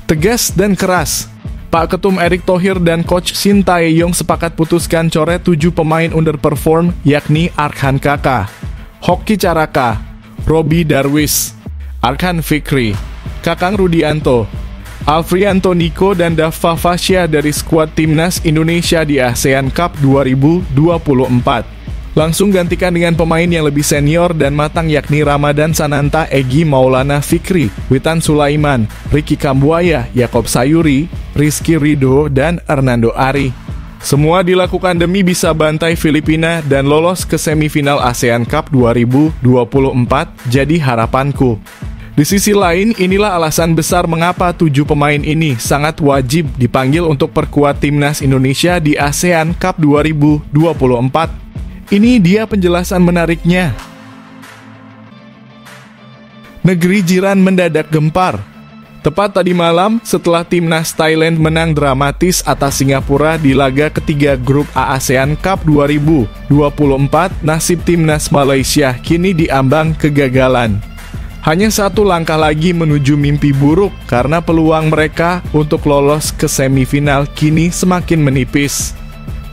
Tegas dan keras, Pak Ketum Erick Thohir dan Coach Shin Tae-yong sepakat putuskan coret 7 pemain underperform, yakni Arkan Kaka, Hoki Caraka, Robi Darwis, Arkan Fikri, Kakang Rudianto, Alfrianto Niko dan Dava Fasya dari skuad Timnas Indonesia di ASEAN Cup 2024. Langsung gantikan dengan pemain yang lebih senior dan matang yakni Ramadan Sananta, Egy Maulana Fikri, Witan Sulaiman, Ricky Kambuaya, Yakob Sayuri, Rizky Ridho, dan Hernando Ari. Semua dilakukan demi bisa bantai Filipina dan lolos ke semifinal ASEAN Cup 2024, jadi harapanku. Di sisi lain, inilah alasan besar mengapa 7 pemain ini sangat wajib dipanggil untuk perkuat Timnas Indonesia di ASEAN Cup 2024. Ini dia penjelasan menariknya. Negeri jiran mendadak gempar. Tepat tadi malam, setelah Timnas Thailand menang dramatis atas Singapura di laga ketiga grup A ASEAN Cup 2024, nasib Timnas Malaysia kini diambang kegagalan. Hanya satu langkah lagi menuju mimpi buruk karena peluang mereka untuk lolos ke semifinal kini semakin menipis.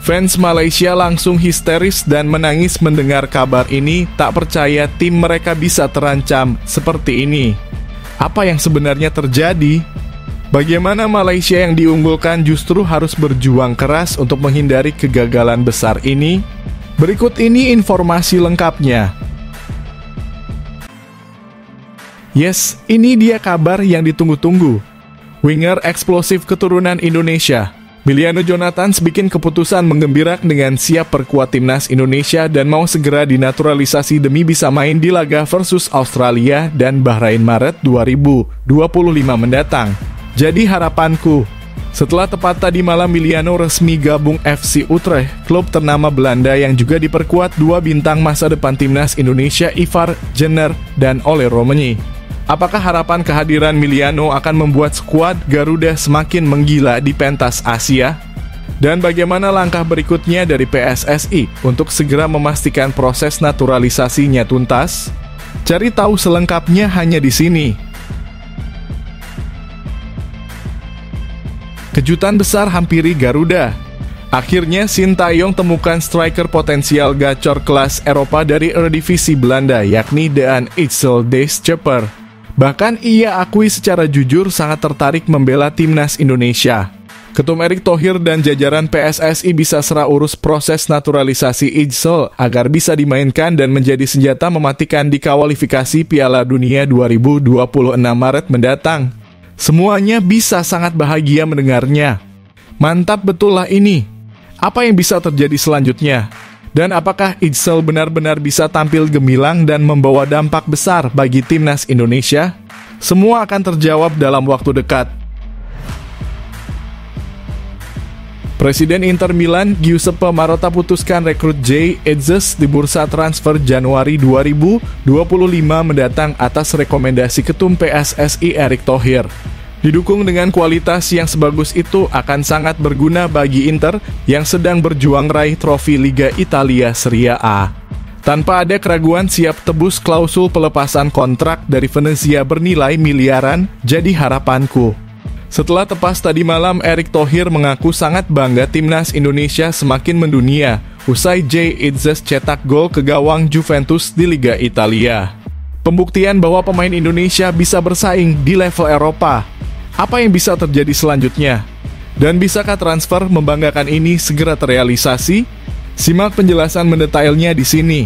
Fans Malaysia langsung histeris dan menangis mendengar kabar ini, tak percaya tim mereka bisa terancam seperti ini. Apa yang sebenarnya terjadi? Bagaimana Malaysia yang diunggulkan justru harus berjuang keras untuk menghindari kegagalan besar ini? Berikut ini informasi lengkapnya. Yes, ini dia kabar yang ditunggu-tunggu. Winger eksplosif keturunan Indonesia, Miliano Jonathans bikin keputusan menggembirakan dengan siap perkuat Timnas Indonesia dan mau segera dinaturalisasi demi bisa main di laga versus Australia dan Bahrain Maret 2025 mendatang. Jadi harapanku, setelah tepat tadi malam Miliano resmi gabung FC Utrecht, klub ternama Belanda yang juga diperkuat 2 bintang masa depan Timnas Indonesia Ivar Jenner dan Ole Romani. Apakah harapan kehadiran Miliano akan membuat skuad Garuda semakin menggila di pentas Asia? Dan bagaimana langkah berikutnya dari PSSI untuk segera memastikan proses naturalisasinya tuntas? Cari tahu selengkapnya hanya di sini. Kejutan besar hampiri Garuda. Akhirnya Shin Tae-yong temukan striker potensial gacor kelas Eropa dari Eredivisie Belanda, yakni Daan Ijsel de Schepper. Bahkan ia akui secara jujur sangat tertarik membela Timnas Indonesia. Ketum Erick Thohir dan jajaran PSSI bisa serah urus proses naturalisasi Ijsel agar bisa dimainkan dan menjadi senjata mematikan di kualifikasi Piala Dunia 2026 Maret mendatang. Semuanya bisa sangat bahagia mendengarnya. Mantap betul lah ini. Apa yang bisa terjadi selanjutnya? Dan apakah Ijsel benar-benar bisa tampil gemilang dan membawa dampak besar bagi Timnas Indonesia? Semua akan terjawab dalam waktu dekat. Presiden Inter Milan, Giuseppe Marotta putuskan rekrut Jay Edzes di bursa transfer Januari 2025 mendatang atas rekomendasi Ketum PSSI Erick Thohir. Didukung dengan kualitas yang sebagus itu akan sangat berguna bagi Inter yang sedang berjuang raih trofi Liga Italia Serie A. Tanpa ada keraguan siap tebus klausul pelepasan kontrak dari Venezia bernilai miliaran, jadi harapanku. Setelah tepas tadi malam, Erick Thohir mengaku sangat bangga Timnas Indonesia semakin mendunia usai Jay Edzes cetak gol ke gawang Juventus di Liga Italia. Pembuktian bahwa pemain Indonesia bisa bersaing di level Eropa. Apa yang bisa terjadi selanjutnya? Dan bisakah transfer membanggakan ini segera terrealisasi? Simak penjelasan mendetailnya di sini.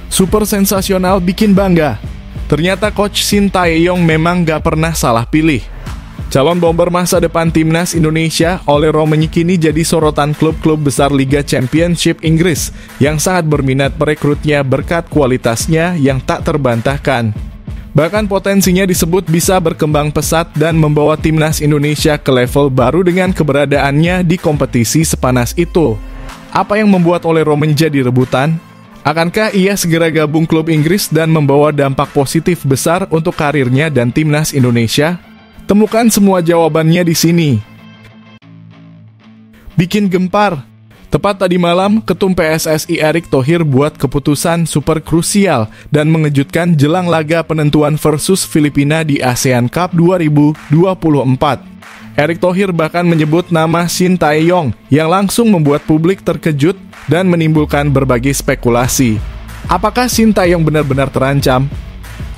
Super sensasional bikin bangga. Ternyata Coach Shin Tae-yong memang gak pernah salah pilih. Calon bomber masa depan Timnas Indonesia, Ole Romani kini jadi sorotan klub-klub besar Liga Championship Inggris yang sangat berminat merekrutnya berkat kualitasnya yang tak terbantahkan. Bahkan potensinya disebut bisa berkembang pesat dan membawa Timnas Indonesia ke level baru dengan keberadaannya di kompetisi sepanas itu. Apa yang membuat Ole Romani jadi rebutan? Akankah ia segera gabung klub Inggris dan membawa dampak positif besar untuk karirnya dan Timnas Indonesia? Temukan semua jawabannya di sini. Bikin gempar. Tepat tadi malam, Ketum PSSI Erick Thohir buat keputusan super krusial dan mengejutkan jelang laga penentuan versus Filipina di ASEAN Cup 2024. Erick Thohir bahkan menyebut nama Shin Tae-yong yang langsung membuat publik terkejut dan menimbulkan berbagai spekulasi. Apakah Shin Tae-yong benar-benar terancam?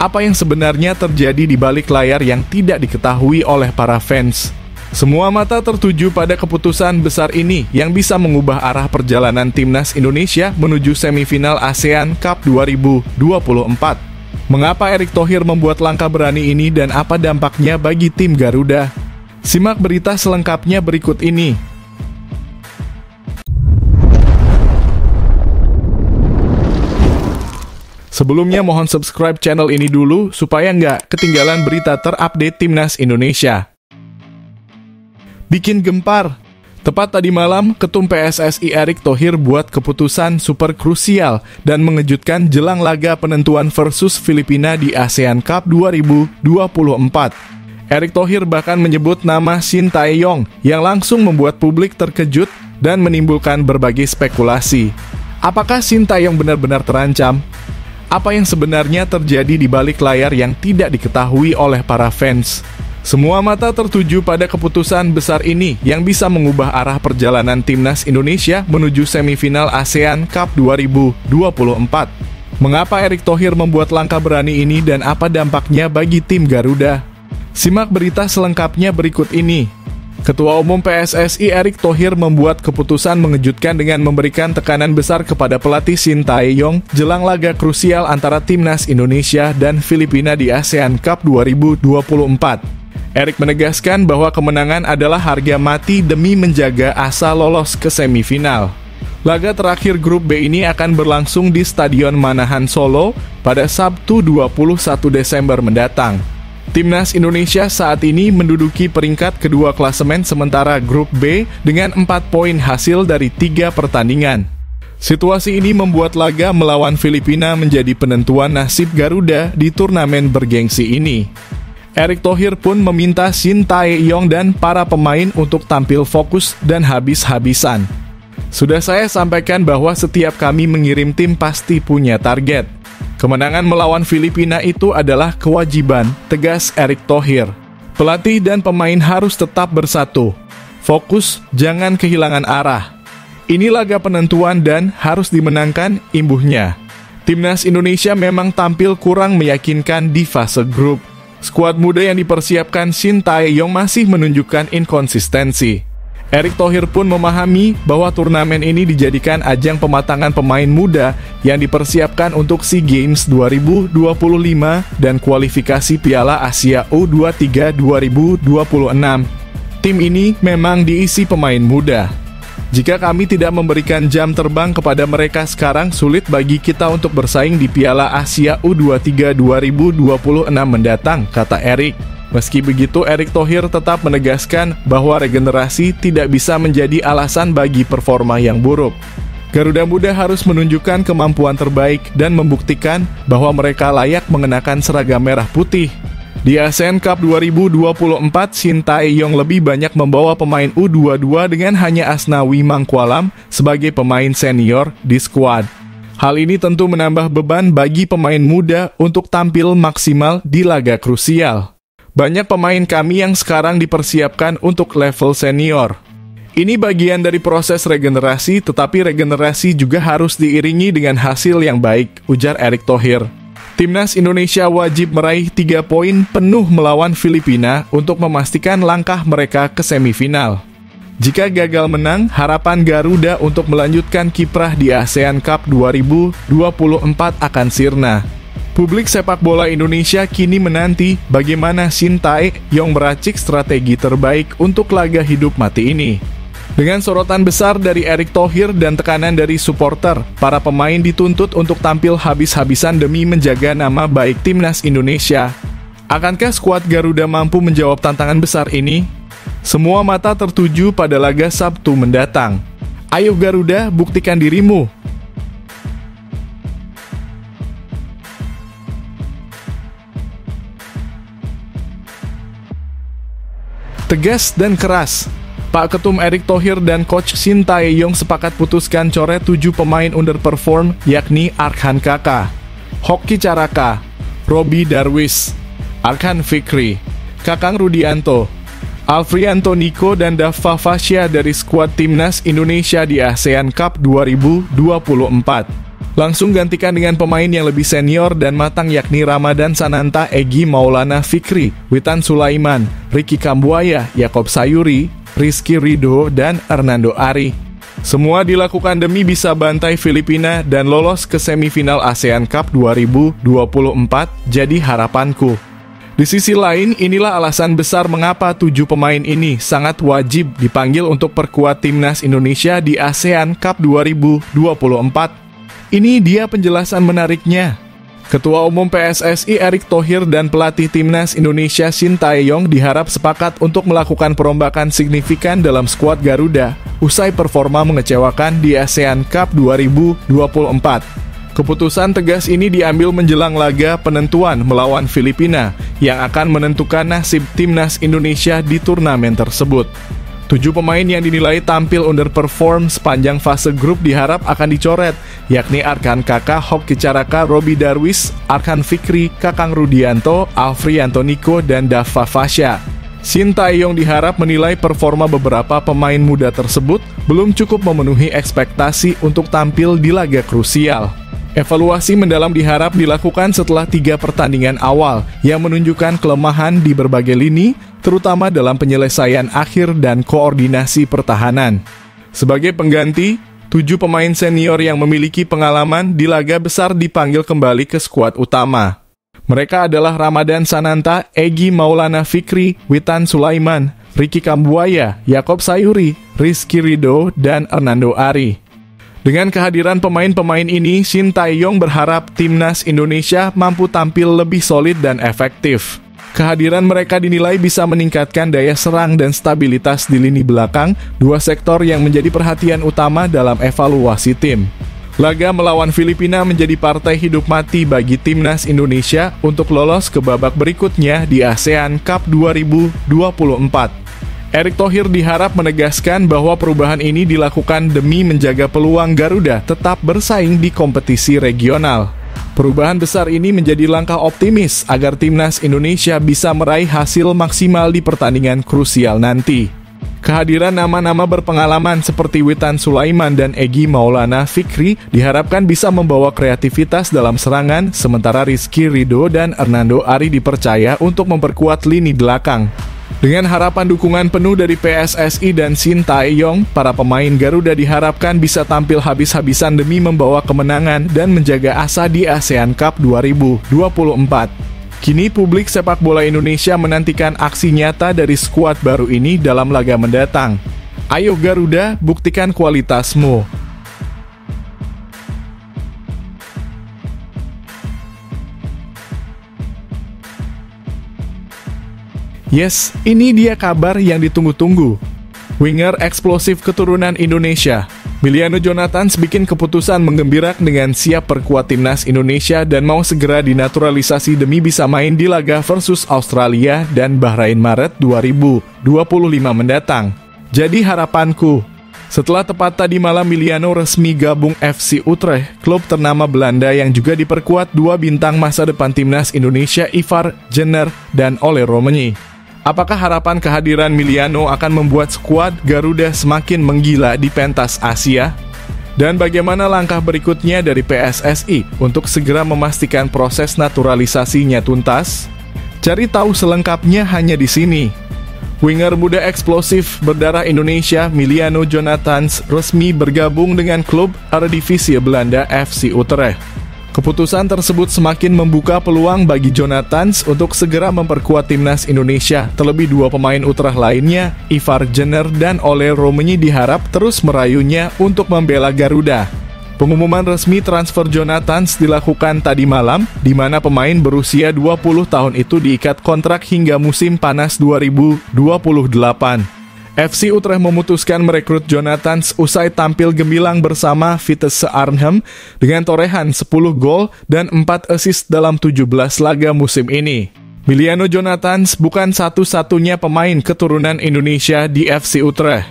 Apa yang sebenarnya terjadi di balik layar yang tidak diketahui oleh para fans? Semua mata tertuju pada keputusan besar ini yang bisa mengubah arah perjalanan timnas Indonesia menuju semifinal ASEAN Cup 2024. Mengapa Erick Thohir membuat langkah berani ini dan apa dampaknya bagi tim Garuda? Simak berita selengkapnya berikut ini. Sebelumnya mohon subscribe channel ini dulu supaya nggak ketinggalan berita terupdate timnas Indonesia. Bikin gempar. Tepat tadi malam, Ketum PSSI Erick Thohir buat keputusan super krusial dan mengejutkan jelang laga penentuan versus Filipina di ASEAN Cup 2024. Erick Thohir bahkan menyebut nama Shin Tae-yong yang langsung membuat publik terkejut dan menimbulkan berbagai spekulasi. Apakah Shin Tae-yong benar-benar terancam? Apa yang sebenarnya terjadi di balik layar yang tidak diketahui oleh para fans? Semua mata tertuju pada keputusan besar ini yang bisa mengubah arah perjalanan timnas Indonesia menuju semifinal ASEAN Cup 2024. Mengapa Erick Thohir membuat langkah berani ini dan apa dampaknya bagi tim Garuda? Simak berita selengkapnya berikut ini. Ketua Umum PSSI Erick Thohir membuat keputusan mengejutkan dengan memberikan tekanan besar kepada pelatih Shin Tae-yong jelang laga krusial antara timnas Indonesia dan Filipina di ASEAN Cup 2024. Erick menegaskan bahwa kemenangan adalah harga mati demi menjaga asa lolos ke semifinal. Laga terakhir grup B ini akan berlangsung di Stadion Manahan Solo pada Sabtu 21 Desember mendatang. Timnas Indonesia saat ini menduduki peringkat kedua klasemen sementara grup B dengan 4 poin hasil dari 3 pertandingan. Situasi ini membuat laga melawan Filipina menjadi penentuan nasib Garuda di turnamen bergengsi ini. Erick Thohir pun meminta Shin Tae-yong dan para pemain untuk tampil fokus dan habis-habisan. Sudah saya sampaikan bahwa setiap kami mengirim tim pasti punya target. Kemenangan melawan Filipina itu adalah kewajiban, tegas Erick Thohir. Pelatih dan pemain harus tetap bersatu. Fokus, jangan kehilangan arah. Ini laga penentuan dan harus dimenangkan, imbuhnya. Timnas Indonesia memang tampil kurang meyakinkan di fase grup. Skuad muda yang dipersiapkan Shin Tae-yong masih menunjukkan inkonsistensi. Erick Thohir pun memahami bahwa turnamen ini dijadikan ajang pematangan pemain muda yang dipersiapkan untuk SEA Games 2025 dan kualifikasi Piala Asia U23 2026. Tim ini memang diisi pemain muda. Jika kami tidak memberikan jam terbang kepada mereka sekarang, sulit bagi kita untuk bersaing di Piala Asia U23 2026 mendatang, kata Erick. Meski begitu, Erick Thohir tetap menegaskan bahwa regenerasi tidak bisa menjadi alasan bagi performa yang buruk. Garuda Muda harus menunjukkan kemampuan terbaik dan membuktikan bahwa mereka layak mengenakan seragam merah putih. Di ASEAN Cup 2024, Shin Tae-yong lebih banyak membawa pemain U22 dengan hanya Asnawi Mangkualam sebagai pemain senior di skuad. Hal ini tentu menambah beban bagi pemain muda untuk tampil maksimal di laga krusial. Banyak pemain kami yang sekarang dipersiapkan untuk level senior. Ini bagian dari proses regenerasi, tetapi regenerasi juga harus diiringi dengan hasil yang baik, ujar Erick Thohir. Timnas Indonesia wajib meraih 3 poin penuh melawan Filipina untuk memastikan langkah mereka ke semifinal. Jika gagal menang, harapan Garuda untuk melanjutkan kiprah di ASEAN Cup 2024 akan sirna. Publik sepak bola Indonesia kini menanti bagaimana Shin Tae-yong meracik strategi terbaik untuk laga hidup mati ini. Dengan sorotan besar dari Erick Thohir dan tekanan dari supporter, para pemain dituntut untuk tampil habis-habisan demi menjaga nama baik timnas Indonesia. Akankah skuad Garuda mampu menjawab tantangan besar ini? Semua mata tertuju pada laga Sabtu mendatang. Ayo Garuda, buktikan dirimu. Tegas dan keras. Pak Ketum Erick Thohir dan Coach Shin Tae-yong sepakat putuskan coret 7 pemain underperform, yakni Arkan Kakak, Hoki Caraka, Robi Darwis, Arkan Fikri, Kakang Rudianto, Alfrianto Niko, dan Dava Fasya dari skuad Timnas Indonesia di ASEAN Cup 2024. Langsung gantikan dengan pemain yang lebih senior dan matang, yakni Ramadan Sananta, Egy Maulana Fikri, Witan Sulaiman, Ricky Kambuaya, Yakob Sayuri, Rizky Ridho, dan Hernando Ari. Semua dilakukan demi bisa bantai Filipina dan lolos ke semifinal ASEAN Cup 2024, jadi harapanku. Di sisi lain, inilah alasan besar mengapa 7 pemain ini sangat wajib dipanggil untuk perkuat Timnas Indonesia di ASEAN Cup 2024. Ini dia penjelasan menariknya. Ketua Umum PSSI Erick Thohir dan pelatih Timnas Indonesia Shin Tae-yong diharap sepakat untuk melakukan perombakan signifikan dalam skuad Garuda usai performa mengecewakan di ASEAN Cup 2024. Keputusan tegas ini diambil menjelang laga penentuan melawan Filipina yang akan menentukan nasib Timnas Indonesia di turnamen tersebut. 7 pemain yang dinilai tampil underperform sepanjang fase grup diharap akan dicoret, yakni Arkan Kakak, Hoki Caraka, Robi Darwis, Arkan Fikri, Kakang Rudianto, Alfrianto Niko, dan Dava Fasya. Shin Tae-yong diharap menilai performa beberapa pemain muda tersebut belum cukup memenuhi ekspektasi untuk tampil di laga krusial. Evaluasi mendalam diharap dilakukan setelah 3 pertandingan awal yang menunjukkan kelemahan di berbagai lini, terutama dalam penyelesaian akhir dan koordinasi pertahanan. Sebagai pengganti, 7 pemain senior yang memiliki pengalaman di laga besar dipanggil kembali ke skuad utama. Mereka adalah Ramadan Sananta, Egy Maulana Fikri, Witan Sulaiman, Ricky Kambuaya, Yakob Sayuri, Rizky Ridho, dan Hernando Ari. Dengan kehadiran pemain-pemain ini, Shin Tae-yong berharap Timnas Indonesia mampu tampil lebih solid dan efektif. Kehadiran mereka dinilai bisa meningkatkan daya serang dan stabilitas di lini belakang, 2 sektor yang menjadi perhatian utama dalam evaluasi tim. Laga melawan Filipina menjadi partai hidup mati bagi Timnas Indonesia untuk lolos ke babak berikutnya di ASEAN Cup 2024. Erick Thohir diharap menegaskan bahwa perubahan ini dilakukan demi menjaga peluang Garuda tetap bersaing di kompetisi regional. Perubahan besar ini menjadi langkah optimis agar Timnas Indonesia bisa meraih hasil maksimal di pertandingan krusial nanti. Kehadiran nama-nama berpengalaman seperti Witan Sulaiman dan Egy Maulana Fikri diharapkan bisa membawa kreativitas dalam serangan, sementara Rizky Ridho dan Hernando Ari dipercaya untuk memperkuat lini belakang. Dengan harapan dukungan penuh dari PSSI dan Shin Tae-yong, para pemain Garuda diharapkan bisa tampil habis-habisan demi membawa kemenangan dan menjaga asa di ASEAN Cup 2024. Kini publik sepak bola Indonesia menantikan aksi nyata dari skuad baru ini dalam laga mendatang. Ayo Garuda, buktikan kualitasmu. Yes, ini dia kabar yang ditunggu-tunggu. Winger eksplosif keturunan Indonesia, Emiliano Jonathans bikin keputusan menggembirakan dengan siap perkuat Timnas Indonesia dan mau segera dinaturalisasi demi bisa main di laga versus Australia dan Bahrain Maret 2025 mendatang. Jadi harapanku, setelah tepat tadi malam Emiliano resmi gabung FC Utrecht, klub ternama Belanda yang juga diperkuat 2 bintang masa depan Timnas Indonesia, Ivar Jenner dan Ole Romani. Apakah harapan kehadiran Emiliano akan membuat skuad Garuda semakin menggila di pentas Asia? Dan bagaimana langkah berikutnya dari PSSI untuk segera memastikan proses naturalisasinya tuntas? Cari tahu selengkapnya hanya di sini. Winger muda eksplosif berdarah Indonesia Emiliano Jonathans resmi bergabung dengan klub Eredivisie Belanda FC Utrecht. Keputusan tersebut semakin membuka peluang bagi Jonathans untuk segera memperkuat Timnas Indonesia. Terlebih 2 pemain Utrecht lainnya, Ivar Jenner dan Ole Romani diharap terus merayunya untuk membela Garuda. Pengumuman resmi transfer Jonathans dilakukan tadi malam, di mana pemain berusia 20 tahun itu diikat kontrak hingga musim panas 2028. FC Utrecht memutuskan merekrut Jonathans usai tampil gemilang bersama Vitesse Arnhem dengan torehan 10 gol dan 4 assist dalam 17 laga musim ini. Miliano Jonathans bukan satu-satunya pemain keturunan Indonesia di FC Utrecht.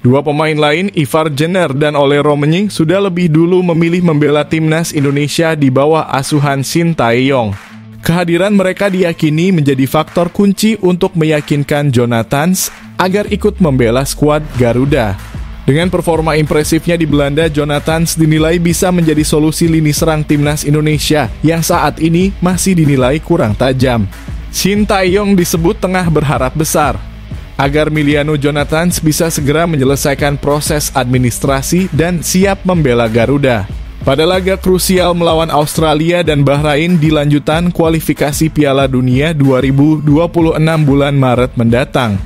Dua pemain lain, Ivar Jenner dan Ole Romenying, sudah lebih dulu memilih membela timnas Indonesia di bawah asuhan Sintayong. Kehadiran mereka diyakini menjadi faktor kunci untuk meyakinkan Jonathans agar ikut membela skuad Garuda. Dengan performa impresifnya di Belanda, Jonathans dinilai bisa menjadi solusi lini serang timnas Indonesia yang saat ini masih dinilai kurang tajam. Sintayong disebut tengah berharap besar agar Miliano Jonathans bisa segera menyelesaikan proses administrasi dan siap membela Garuda. Pada laga krusial melawan Australia dan Bahrain di lanjutan kualifikasi Piala Dunia 2026 bulan Maret mendatang.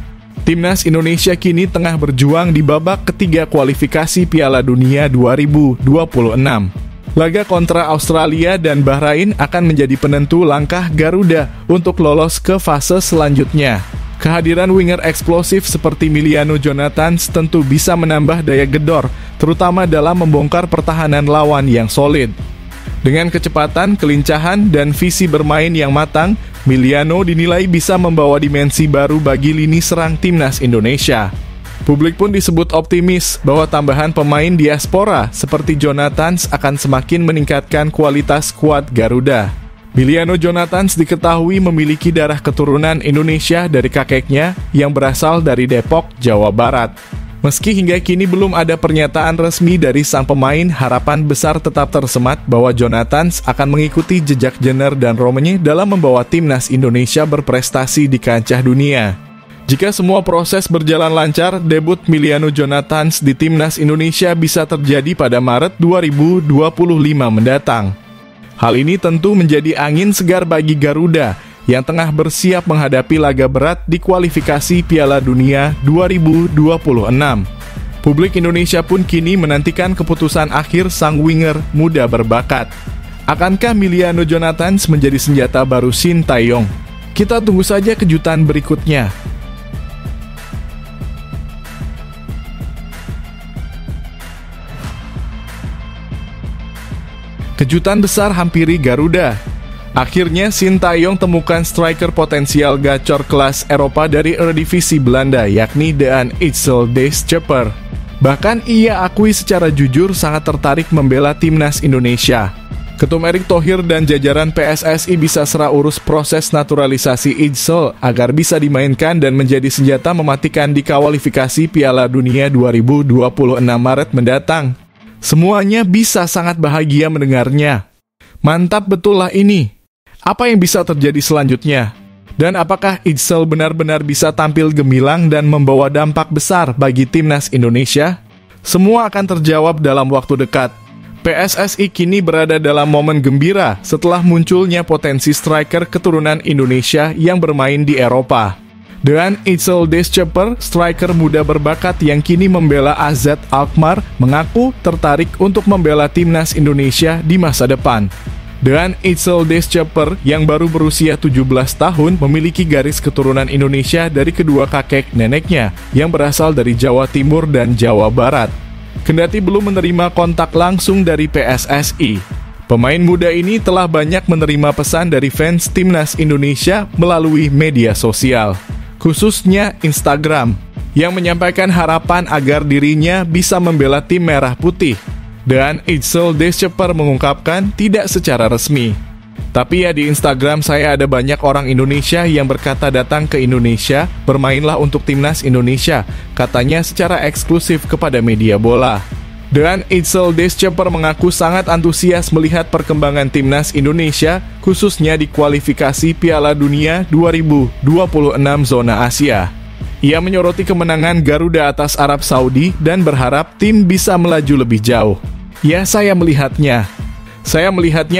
Timnas Indonesia kini tengah berjuang di babak ketiga kualifikasi Piala Dunia 2026. Laga kontra Australia dan Bahrain akan menjadi penentu langkah Garuda untuk lolos ke fase selanjutnya. Kehadiran winger eksplosif seperti Miliano Jonathans tentu bisa menambah daya gedor, terutama dalam membongkar pertahanan lawan yang solid. Dengan kecepatan, kelincahan, dan visi bermain yang matang, Miliano dinilai bisa membawa dimensi baru bagi lini serang timnas Indonesia. Publik pun disebut optimis bahwa tambahan pemain diaspora seperti Jonathans akan semakin meningkatkan kualitas skuad Garuda. Miliano Jonathans diketahui memiliki darah keturunan Indonesia dari kakeknya yang berasal dari Depok, Jawa Barat. Meski hingga kini belum ada pernyataan resmi dari sang pemain, harapan besar tetap tersemat bahwa Jonathans akan mengikuti jejak Jenner dan Romenying dalam membawa timnas Indonesia berprestasi di kancah dunia. Jika semua proses berjalan lancar, debut Miliano Jonathans di timnas Indonesia bisa terjadi pada Maret 2025 mendatang. Hal ini tentu menjadi angin segar bagi Garuda yang tengah bersiap menghadapi laga berat di kualifikasi Piala Dunia 2026. Publik Indonesia pun kini menantikan keputusan akhir sang winger muda berbakat. Akankah Miliano Jonathans menjadi senjata baru Sintayong? Kita tunggu saja kejutan berikutnya. Kejutan besar hampiri Garuda. Akhirnya Sintayong temukan striker potensial gacor kelas Eropa dari Eredivisie Belanda, yakni Daan Ijsselsteeper. Bahkan ia akui secara jujur sangat tertarik membela timnas Indonesia. Ketum Erick Thohir dan jajaran PSSI bisa serah urus proses naturalisasi Ijssel agar bisa dimainkan dan menjadi senjata mematikan di kualifikasi Piala Dunia 2026 Maret mendatang. Semuanya bisa sangat bahagia mendengarnya. Mantap betul lah ini. Apa yang bisa terjadi selanjutnya? Dan apakah Ijssel benar-benar bisa tampil gemilang dan membawa dampak besar bagi timnas Indonesia? Semua akan terjawab dalam waktu dekat. PSSI kini berada dalam momen gembira setelah munculnya potensi striker keturunan Indonesia yang bermain di Eropa. Daan Ijsselsteeper, striker muda berbakat yang kini membela AZ Alkmaar, mengaku tertarik untuk membela timnas Indonesia di masa depan. Daan Ijsselsteeper yang baru berusia 17 tahun memiliki garis keturunan Indonesia dari kedua kakek neneknya yang berasal dari Jawa Timur dan Jawa Barat. Kendati belum menerima kontak langsung dari PSSI, pemain muda ini telah banyak menerima pesan dari fans timnas Indonesia melalui media sosial, khususnya Instagram, yang menyampaikan harapan agar dirinya bisa membela tim merah putih. Dan Ijsselsteeper mengungkapkan tidak secara resmi. Tapi ya di Instagram saya ada banyak orang Indonesia yang berkata datang ke Indonesia, bermainlah untuk timnas Indonesia, katanya secara eksklusif kepada media bola. Dan Ijsselsteeper mengaku sangat antusias melihat perkembangan timnas Indonesia, khususnya di kualifikasi Piala Dunia 2026 zona Asia. Ia menyoroti kemenangan Garuda atas Arab Saudi dan berharap tim bisa melaju lebih jauh. Ya, saya melihatnya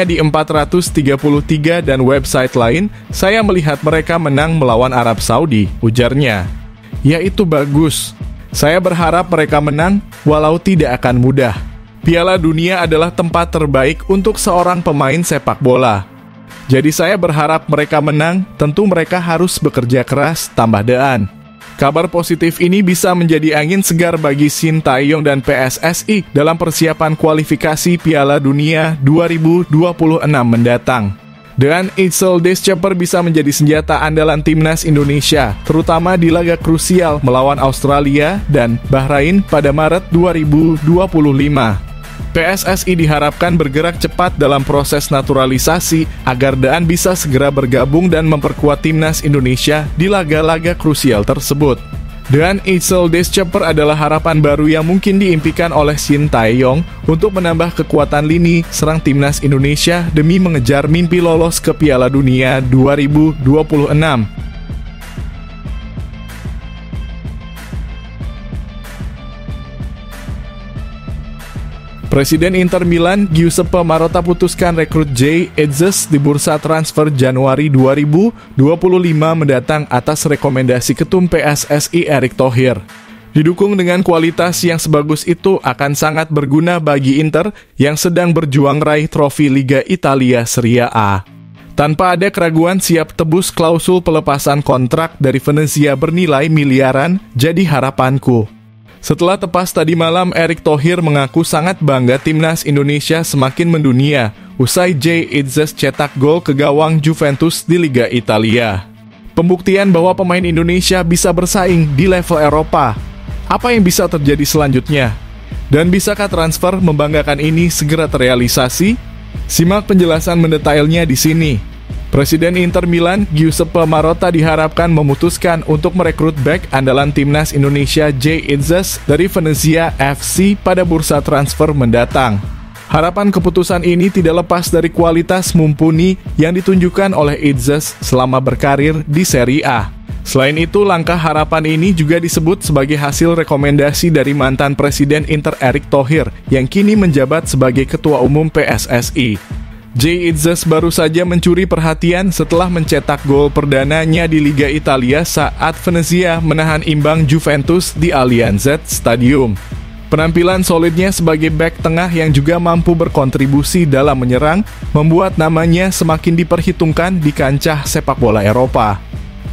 di 433 dan website lain, saya melihat mereka menang melawan Arab Saudi, ujarnya. Ya, itu bagus. Saya berharap mereka menang, walau tidak akan mudah. Piala Dunia adalah tempat terbaik untuk seorang pemain sepak bola. Jadi saya berharap mereka menang, tentu mereka harus bekerja keras, tambah Daan. Kabar positif ini bisa menjadi angin segar bagi Sintayong dan PSSI dalam persiapan kualifikasi Piala Dunia 2026 mendatang. Dan Itzel Deschaper bisa menjadi senjata andalan timnas Indonesia, terutama di laga krusial melawan Australia dan Bahrain pada Maret 2025. PSSI diharapkan bergerak cepat dalam proses naturalisasi agar Daan bisa segera bergabung dan memperkuat timnas Indonesia di laga-laga krusial tersebut. Dan Itzel Deschaper adalah harapan baru yang mungkin diimpikan oleh Shin Tae-yong untuk menambah kekuatan lini serang timnas Indonesia demi mengejar mimpi lolos ke Piala Dunia 2026. Presiden Inter Milan, Giuseppe Marotta putuskan rekrut Jay Itzes di bursa transfer Januari 2025 mendatang atas rekomendasi Ketum PSSI Erick Thohir. Didukung dengan kualitas yang sebagus itu akan sangat berguna bagi Inter yang sedang berjuang raih trofi Liga Italia Serie A. Tanpa ada keraguan siap tebus klausul pelepasan kontrak dari Venezia bernilai miliaran, jadi harapanku. Setelah tepas tadi malam, Erick Thohir mengaku sangat bangga timnas Indonesia semakin mendunia usai Jay Itzes cetak gol ke gawang Juventus di Liga Italia. Pembuktian bahwa pemain Indonesia bisa bersaing di level Eropa. Apa yang bisa terjadi selanjutnya? Dan bisakah transfer membanggakan ini segera terrealisasi? Simak penjelasan mendetailnya di sini. Presiden Inter Milan, Giuseppe Marotta diharapkan memutuskan untuk merekrut bek andalan timnas Indonesia Jay Itzes dari Venezia FC pada bursa transfer mendatang. Harapan keputusan ini tidak lepas dari kualitas mumpuni yang ditunjukkan oleh Itzes selama berkarir di Serie A. Selain itu, langkah harapan ini juga disebut sebagai hasil rekomendasi dari mantan Presiden Inter Erick Thohir yang kini menjabat sebagai Ketua Umum PSSI. Jay Itzes baru saja mencuri perhatian setelah mencetak gol perdananya di Liga Italia saat Venezia menahan imbang Juventus di Allianz Stadium. Penampilan solidnya sebagai bek tengah yang juga mampu berkontribusi dalam menyerang membuat namanya semakin diperhitungkan di kancah sepak bola Eropa.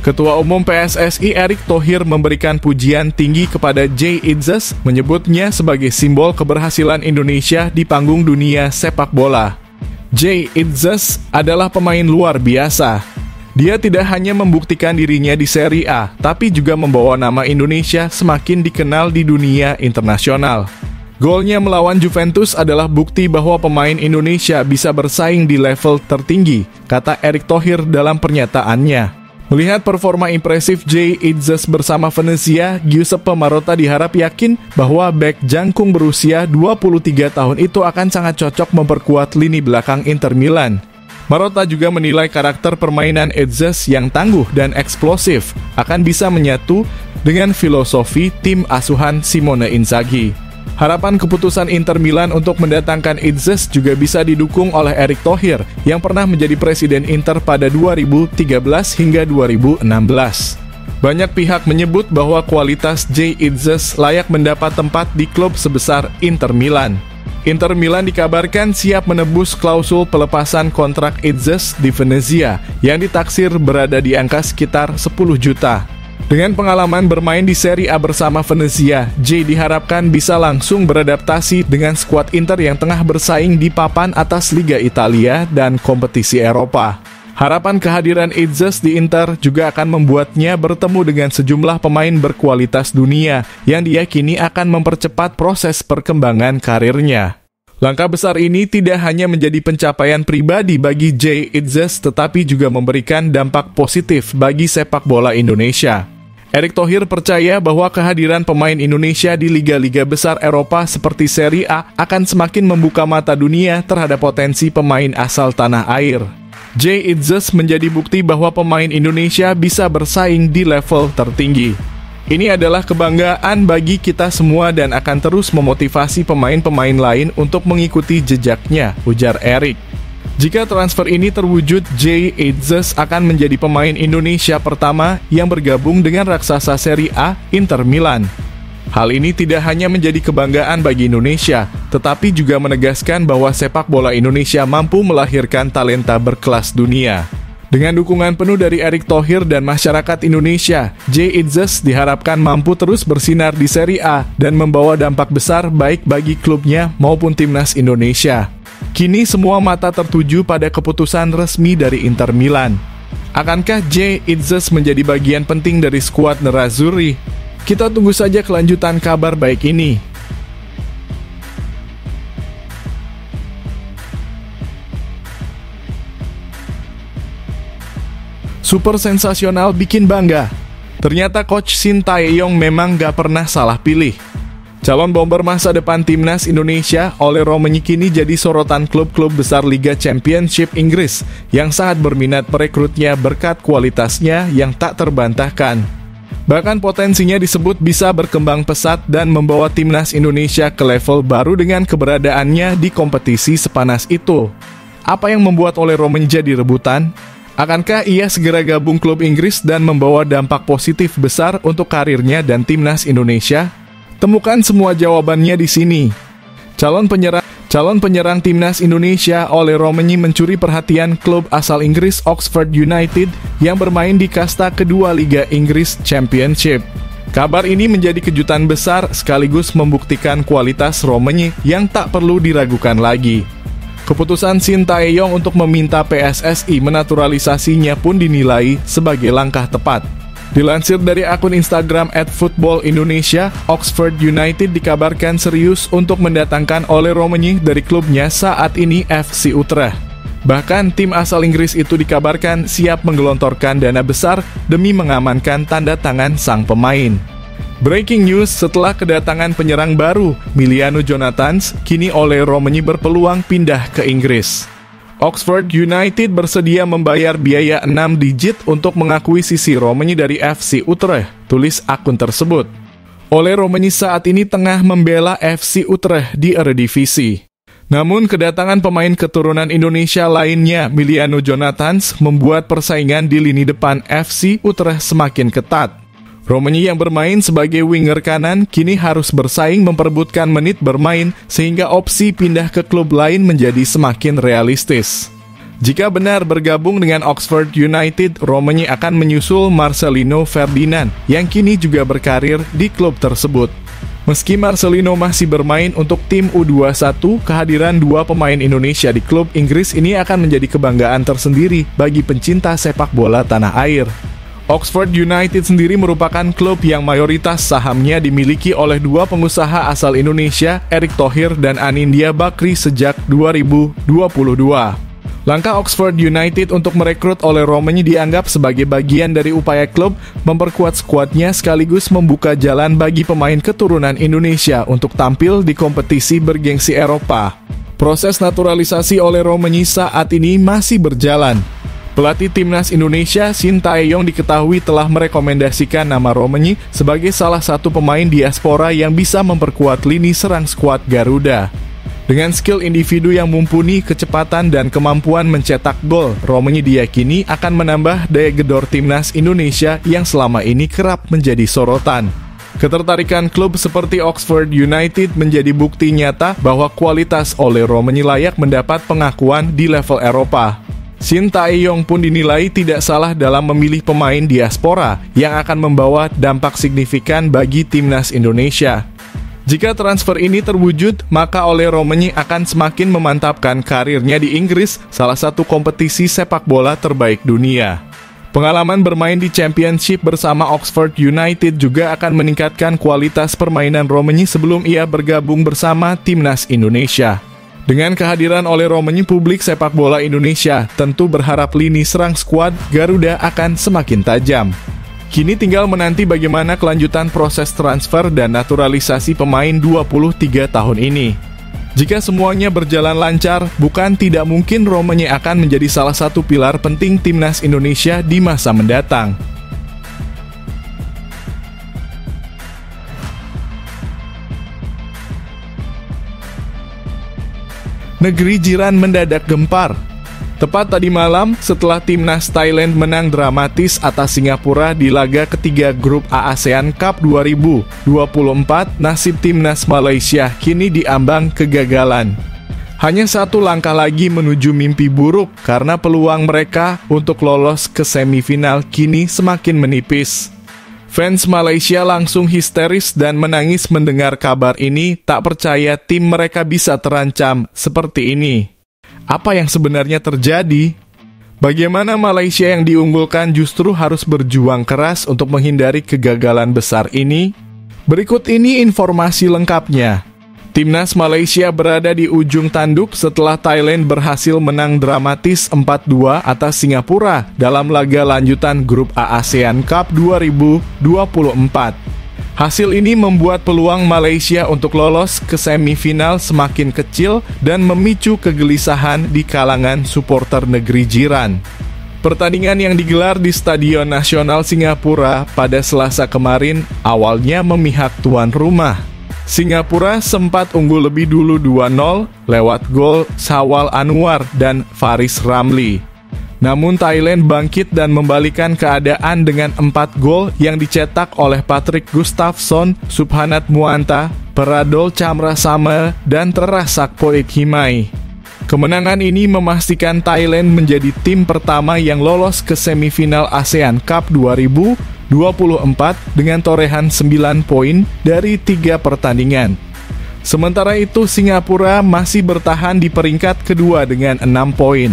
Ketua Umum PSSI Erick Thohir memberikan pujian tinggi kepada Jay Itzes, menyebutnya sebagai simbol keberhasilan Indonesia di panggung dunia sepak bola. Jay Itzes adalah pemain luar biasa. Dia tidak hanya membuktikan dirinya di Serie A, tapi juga membawa nama Indonesia semakin dikenal di dunia internasional. Golnya melawan Juventus adalah bukti bahwa pemain Indonesia bisa bersaing di level tertinggi, kata Erick Thohir dalam pernyataannya. Melihat performa impresif Jay Itzes bersama Venezia, Giuseppe Marotta diharap yakin bahwa bek jangkung berusia 23 tahun itu akan sangat cocok memperkuat lini belakang Inter Milan. Marotta juga menilai karakter permainan Itzes yang tangguh dan eksplosif akan bisa menyatu dengan filosofi tim asuhan Simone Inzaghi. Harapan keputusan Inter Milan untuk mendatangkan Itzes juga bisa didukung oleh Erick Thohir yang pernah menjadi presiden Inter pada 2013 hingga 2016. Banyak pihak menyebut bahwa kualitas Jay Itzes layak mendapat tempat di klub sebesar Inter Milan. Inter Milan dikabarkan siap menebus klausul pelepasan kontrak Itzes di Venezia yang ditaksir berada di angka sekitar 10 juta. Dengan pengalaman bermain di Serie A bersama Venezia, Jay diharapkan bisa langsung beradaptasi dengan skuad Inter yang tengah bersaing di papan atas Liga Italia dan kompetisi Eropa. Harapan kehadiran Itzes di Inter juga akan membuatnya bertemu dengan sejumlah pemain berkualitas dunia yang diyakini akan mempercepat proses perkembangan karirnya. Langkah besar ini tidak hanya menjadi pencapaian pribadi bagi Jay Itzes, tetapi juga memberikan dampak positif bagi sepak bola Indonesia. Erick Thohir percaya bahwa kehadiran pemain Indonesia di liga-liga besar Eropa seperti Serie A akan semakin membuka mata dunia terhadap potensi pemain asal tanah air. Jay Itzes menjadi bukti bahwa pemain Indonesia bisa bersaing di level tertinggi. Ini adalah kebanggaan bagi kita semua dan akan terus memotivasi pemain-pemain lain untuk mengikuti jejaknya, ujar Erick. Jika transfer ini terwujud, Jay Itzes akan menjadi pemain Indonesia pertama yang bergabung dengan raksasa Serie A Inter Milan. Hal ini tidak hanya menjadi kebanggaan bagi Indonesia, tetapi juga menegaskan bahwa sepak bola Indonesia mampu melahirkan talenta berkelas dunia. Dengan dukungan penuh dari Erick Thohir dan masyarakat Indonesia, Jay Itzes diharapkan mampu terus bersinar di Serie A dan membawa dampak besar baik bagi klubnya maupun timnas Indonesia. Kini semua mata tertuju pada keputusan resmi dari Inter Milan. Akankah Jay Itzes menjadi bagian penting dari skuad Nerazzurri? Kita tunggu saja kelanjutan kabar baik ini. Super sensasional bikin bangga. Ternyata Coach Shin Tae-yong memang gak pernah salah pilih. Calon bomber masa depan timnas Indonesia, Ole Romagny kini jadi sorotan klub-klub besar Liga Championship Inggris yang sangat berminat merekrutnya berkat kualitasnya yang tak terbantahkan. Bahkan potensinya disebut bisa berkembang pesat dan membawa timnas Indonesia ke level baru dengan keberadaannya di kompetisi sepanas itu. Apa yang membuat Ole Romagny jadi rebutan? Akankah ia segera gabung klub Inggris dan membawa dampak positif besar untuk karirnya dan timnas Indonesia? Temukan semua jawabannya di sini. Calon penyerang timnas Indonesia, Ole Romagny mencuri perhatian klub asal Inggris Oxford United yang bermain di kasta kedua Liga Inggris Championship. Kabar ini menjadi kejutan besar sekaligus membuktikan kualitas Romagny yang tak perlu diragukan lagi. Keputusan Shin Tae-yong untuk meminta PSSI menaturalisasinya pun dinilai sebagai langkah tepat. Dilansir dari akun Instagram @footballindonesia, Oxford United dikabarkan serius untuk mendatangkan Ole Romagny dari klubnya saat ini FC Utrecht. Bahkan tim asal Inggris itu dikabarkan siap menggelontorkan dana besar demi mengamankan tanda tangan sang pemain. Breaking news, setelah kedatangan penyerang baru, Emiliano Jonathans, kini Ole Romagny berpeluang pindah ke Inggris. Oxford United bersedia membayar biaya 6 digit untuk mengakuisisi Romagny dari FC Utrecht, tulis akun tersebut. Ole Romagny saat ini tengah membela FC Utrecht di Eredivisie. Namun kedatangan pemain keturunan Indonesia lainnya, Emiliano Jonathans, membuat persaingan di lini depan FC Utrecht semakin ketat. Romagny yang bermain sebagai winger kanan kini harus bersaing memperebutkan menit bermain sehingga opsi pindah ke klub lain menjadi semakin realistis. Jika benar bergabung dengan Oxford United, Romagny akan menyusul Marcelino Ferdinand yang kini juga berkarir di klub tersebut. Meski Marcelino masih bermain untuk tim U21, kehadiran dua pemain Indonesia di klub Inggris ini akan menjadi kebanggaan tersendiri bagi pencinta sepak bola tanah air. Oxford United sendiri merupakan klub yang mayoritas sahamnya dimiliki oleh dua pengusaha asal Indonesia, Erick Thohir dan Anindya Bakri sejak 2022. Langkah Oxford United untuk merekrut Ole Romagny dianggap sebagai bagian dari upaya klub memperkuat skuadnya sekaligus membuka jalan bagi pemain keturunan Indonesia untuk tampil di kompetisi bergengsi Eropa. Proses naturalisasi Ole Romagny saat ini masih berjalan. Pelatih timnas Indonesia Shin Tae-yong diketahui telah merekomendasikan nama Romagny sebagai salah satu pemain diaspora yang bisa memperkuat lini serang skuad Garuda. Dengan skill individu yang mumpuni, kecepatan dan kemampuan mencetak gol, Romagny diyakini akan menambah daya gedor timnas Indonesia yang selama ini kerap menjadi sorotan. Ketertarikan klub seperti Oxford United menjadi bukti nyata bahwa kualitas Ole Romagny layak mendapat pengakuan di level Eropa. Shin Tae-yong pun dinilai tidak salah dalam memilih pemain diaspora yang akan membawa dampak signifikan bagi timnas Indonesia. Jika transfer ini terwujud, maka Ole Romagny akan semakin memantapkan karirnya di Inggris, salah satu kompetisi sepak bola terbaik dunia. Pengalaman bermain di Championship bersama Oxford United juga akan meningkatkan kualitas permainan Romagny sebelum ia bergabung bersama timnas Indonesia. Dengan kehadiran Ole Romagny, publik sepak bola Indonesia tentu berharap lini serang skuad Garuda akan semakin tajam. Kini tinggal menanti bagaimana kelanjutan proses transfer dan naturalisasi pemain 23 tahun ini. Jika semuanya berjalan lancar, bukan tidak mungkin Romagny akan menjadi salah satu pilar penting timnas Indonesia di masa mendatang. Negeri jiran mendadak gempar. Tepat tadi malam, setelah timnas Thailand menang dramatis atas Singapura di laga ketiga grup A ASEAN Cup 2024, nasib timnas Malaysia kini diambang kegagalan. Hanya satu langkah lagi menuju mimpi buruk karena peluang mereka untuk lolos ke semifinal kini semakin menipis. Fans Malaysia langsung histeris dan menangis mendengar kabar ini, tak percaya tim mereka bisa terancam seperti ini. Apa yang sebenarnya terjadi? Bagaimana Malaysia yang diunggulkan justru harus berjuang keras untuk menghindari kegagalan besar ini? Berikut ini informasi lengkapnya. Timnas Malaysia berada di ujung tanduk setelah Thailand berhasil menang dramatis 4-2 atas Singapura dalam laga lanjutan Grup A ASEAN Cup 2024. Hasil ini membuat peluang Malaysia untuk lolos ke semifinal semakin kecil dan memicu kegelisahan di kalangan supporter negeri jiran. Pertandingan yang digelar di Stadion Nasional Singapura pada Selasa kemarin awalnya memihak tuan rumah. Singapura sempat unggul lebih dulu 2-0 lewat gol Syawal Anwar dan Faris Ramli. Namun Thailand bangkit dan membalikan keadaan dengan 4 gol yang dicetak oleh Patrick Gustafsson, Subhanat Muanta, Peradol Chamrasama, dan Terasak Poit Himai. Kemenangan ini memastikan Thailand menjadi tim pertama yang lolos ke semifinal ASEAN Cup 2024 dengan torehan 9 poin dari 3 pertandingan. Sementara itu Singapura masih bertahan di peringkat kedua dengan 6 poin.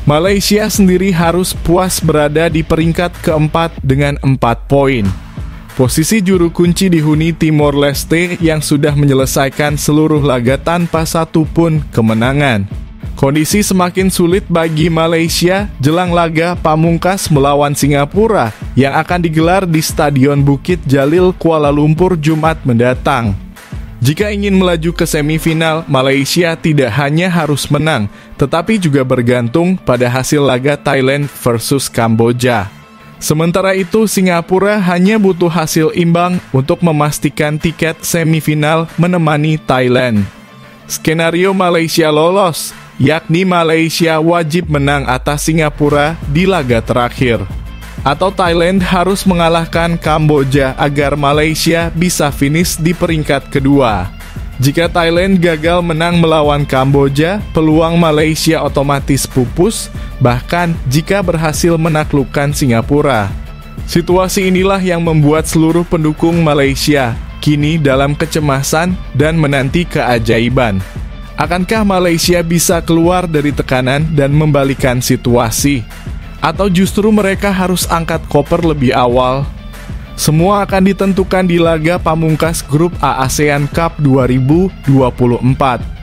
Malaysia sendiri harus puas berada di peringkat keempat dengan 4 poin. Posisi juru kunci dihuni Timor Leste yang sudah menyelesaikan seluruh laga tanpa satu pun kemenangan. Kondisi semakin sulit bagi Malaysia jelang laga pamungkas melawan Singapura yang akan digelar di Stadion Bukit Jalil, Kuala Lumpur, Jumat mendatang. Jika ingin melaju ke semifinal, Malaysia tidak hanya harus menang, tetapi juga bergantung pada hasil laga Thailand versus Kamboja. Sementara itu, Singapura hanya butuh hasil imbang untuk memastikan tiket semifinal menemani Thailand. Skenario Malaysia lolos, yakni Malaysia wajib menang atas Singapura di laga terakhir. Atau Thailand harus mengalahkan Kamboja agar Malaysia bisa finish di peringkat kedua. Jika Thailand gagal menang melawan Kamboja, peluang Malaysia otomatis pupus, bahkan jika berhasil menaklukkan Singapura. Situasi inilah yang membuat seluruh pendukung Malaysia kini dalam kecemasan dan menanti keajaiban. Akankah Malaysia bisa keluar dari tekanan dan membalikan situasi? Atau justru mereka harus angkat koper lebih awal? Semua akan ditentukan di laga pamungkas Grup A ASEAN Cup 2024.